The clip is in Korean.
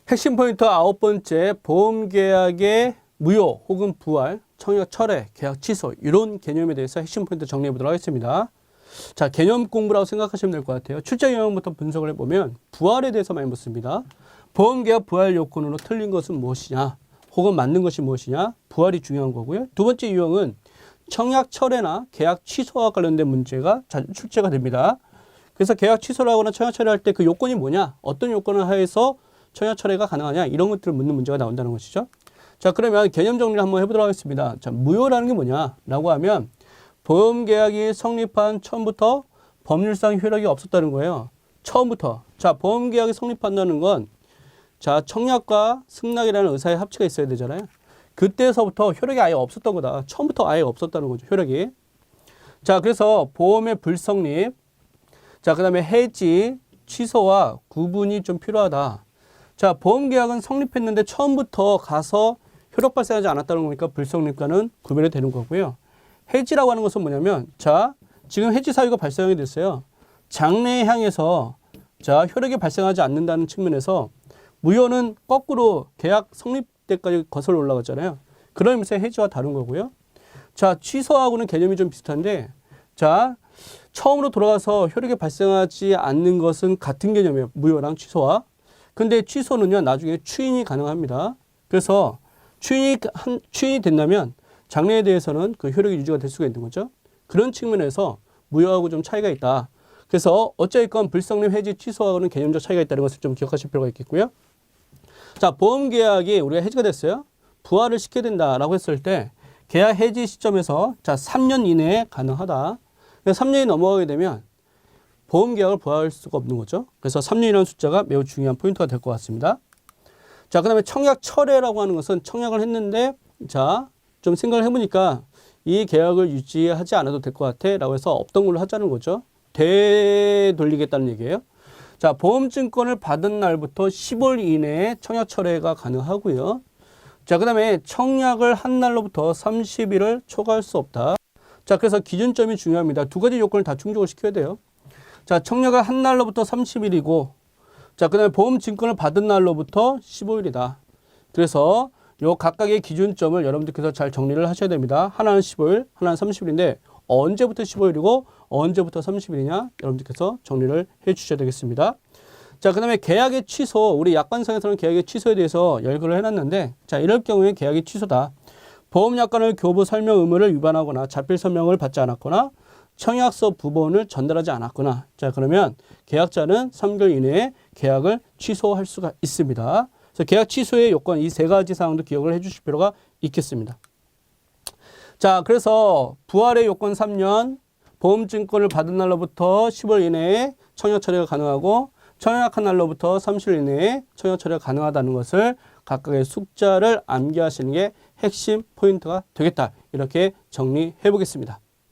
핵심 포인트 9번째, 보험계약의 무효 혹은 부활, 청약 철회, 계약 취소 이런 개념에 대해서 핵심 포인트 정리해 보도록 하겠습니다. 자, 개념 공부라고 생각하시면 될 것 같아요. 출제 유형부터 분석을 해보면 부활에 대해서 많이 묻습니다. 보험계약 부활 요건으로 틀린 것은 무엇이냐 혹은 맞는 것이 무엇이냐, 부활이 중요한 거고요. 두 번째 유형은 청약 철회나 계약 취소와 관련된 문제가 자주 출제가 됩니다. 그래서 계약 취소를 하거나 청약 철회할 때 그 요건이 뭐냐, 어떤 요건을 하에서 청약 철회가 가능하냐, 이런 것들을 묻는 문제가 나온다는 것이죠. 자, 그러면 개념 정리를 한번 해보도록 하겠습니다. 자, 무효라는 게 뭐냐라고 하면 보험계약이 성립한 처음부터 법률상 효력이 없었다는 거예요. 처음부터. 자, 보험계약이 성립한다는 건 자, 청약과 승낙이라는 의사의 합치가 있어야 되잖아요. 그때서부터 효력이 아예 없었던 거다. 처음부터 아예 없었다는 거죠, 효력이. 자, 그래서 보험의 불성립, 자, 그 다음에 해지, 취소와 구분이 좀 필요하다. 자, 보험계약은 성립했는데 처음부터 가서 효력 발생하지 않았다는 거니까 불성립과는 구별이 되는 거고요. 해지라고 하는 것은 뭐냐면, 자, 지금 해지 사유가 발생하게 됐어요. 장래에 향해서, 자, 효력이 발생하지 않는다는 측면에서 무효는 거꾸로 계약 성립 때까지 거슬러 올라갔잖아요. 그런 의미에서 해지와 다른 거고요. 자, 취소하고는 개념이 좀 비슷한데, 자, 처음으로 돌아가서 효력이 발생하지 않는 것은 같은 개념이에요. 무효랑 취소와. 근데 취소는요, 나중에 추인이 가능합니다. 그래서 추인이 된다면 장래에 대해서는 그 효력이 유지가 될 수가 있는 거죠. 그런 측면에서 무효하고 좀 차이가 있다. 그래서 어쨌건 불성립, 해지, 취소하고는 개념적 차이가 있다는 것을 좀 기억하실 필요가 있겠고요. 자, 보험계약이 우리가 해지가 됐어요. 부활을 시켜야 된다라고 했을 때 계약 해지 시점에서 자, 3년 이내에 가능하다. 3년이 넘어가게 되면 보험계약을 부활할 수가 없는 거죠. 그래서 3년이라는 숫자가 매우 중요한 포인트가 될 것 같습니다. 자, 그 다음에 청약 철회라고 하는 것은 청약을 했는데 자, 좀 생각을 해보니까 이 계약을 유지하지 않아도 될 것 같아 라고 해서 없던 걸로 하자는 거죠. 되돌리겠다는 얘기예요. 자, 보험증권을 받은 날부터 10월 이내에 청약 철회가 가능하고요. 자, 그 다음에 청약을 한 날로부터 30일을 초과할 수 없다. 자, 그래서 기준점이 중요합니다. 두 가지 요건을 다 충족을 시켜야 돼요. 자, 청약을 한 날로부터 30일이고, 자, 그 다음에 보험증권을 받은 날로부터 15일이다. 그래서 요 각각의 기준점을 여러분들께서 잘 정리를 하셔야 됩니다. 하나는 15일, 하나는 30일인데 언제부터 15일이고 언제부터 30일이냐 여러분들께서 정리를 해 주셔야 되겠습니다. 자, 그 다음에 계약의 취소, 우리 약관상에서는 계약의 취소에 대해서 열거를 해놨는데, 자, 이럴 경우에 계약이 취소다. 보험약관을 교부 설명 의무를 위반하거나 자필 설명을 받지 않았거나 청약서 부본을 전달하지 않았거나, 자, 그러면 계약자는 3개월 이내에 계약을 취소할 수가 있습니다. 그래서 계약 취소의 요건 이 세 가지 사항도 기억을 해 주실 필요가 있겠습니다. 자, 그래서 부활의 요건 3년, 보험증권을 받은 날로부터 10월 이내에 청약 처리가 가능하고 청약한 날로부터 30일 이내에 청약 처리가 가능하다는 것을 각각의 숫자를 암기하시는 게 핵심 포인트가 되겠다. 이렇게 정리해 보겠습니다.